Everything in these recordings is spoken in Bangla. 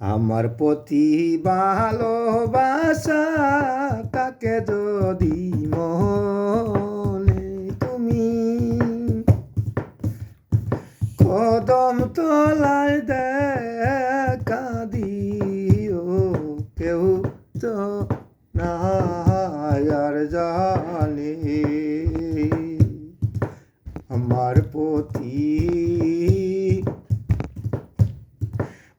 আমার প্রতি ভালোবাসা তাকে যদি মনে তুমি কদম তলায় দেখা দিও, কেউ তো না আর জানে আমার প্রতি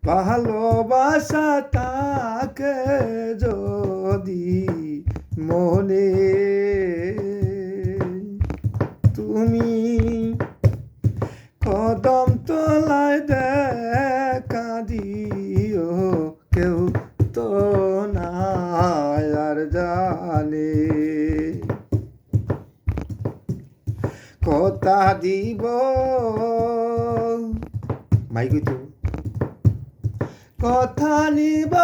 ভালোবাসা তাকে যদি মনে তুমি কদম তলায় দেখা দিও, কেউ তো না আর জানে কথা দিব মাইক তো কথা নিব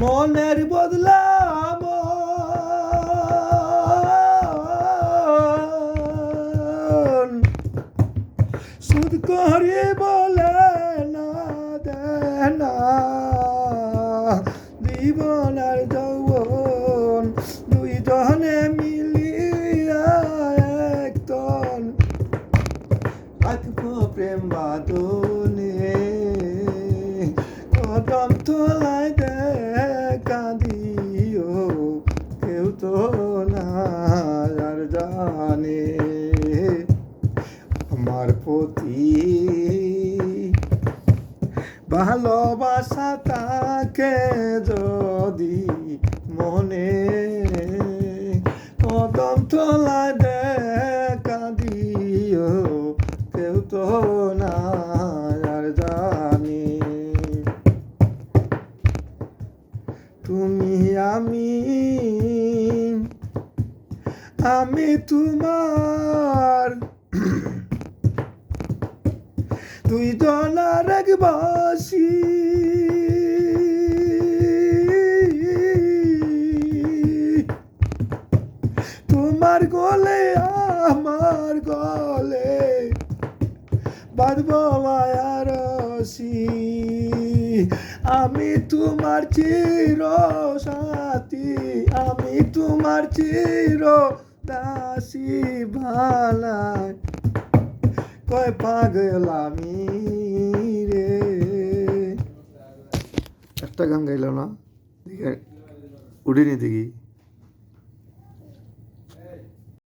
মনের বদলাম সুদ করে বলে না দেনা জীবনের যৌবন দুইজনে মিলিয়া একতন রাখবো প্রেম বাঁধনে কদম তলায় দেখা দিও, কেউ তো না আর জানে আমার প্রতি ভালোবাসা তাকে যদি মনে কদম তলায় দেখা দিও, কেউ তো না আর জানে তুমি আমি তোমার দুইজনার এক বাসি তোমার গলে আমার গলে বাঁধব মায়ার রশি আমি তোমার চির সাথী, আমি তোমার চির দাসী ভালায় কয় পাগল আমি রে। একটা গান গাইল না, উঠিনি দেখি।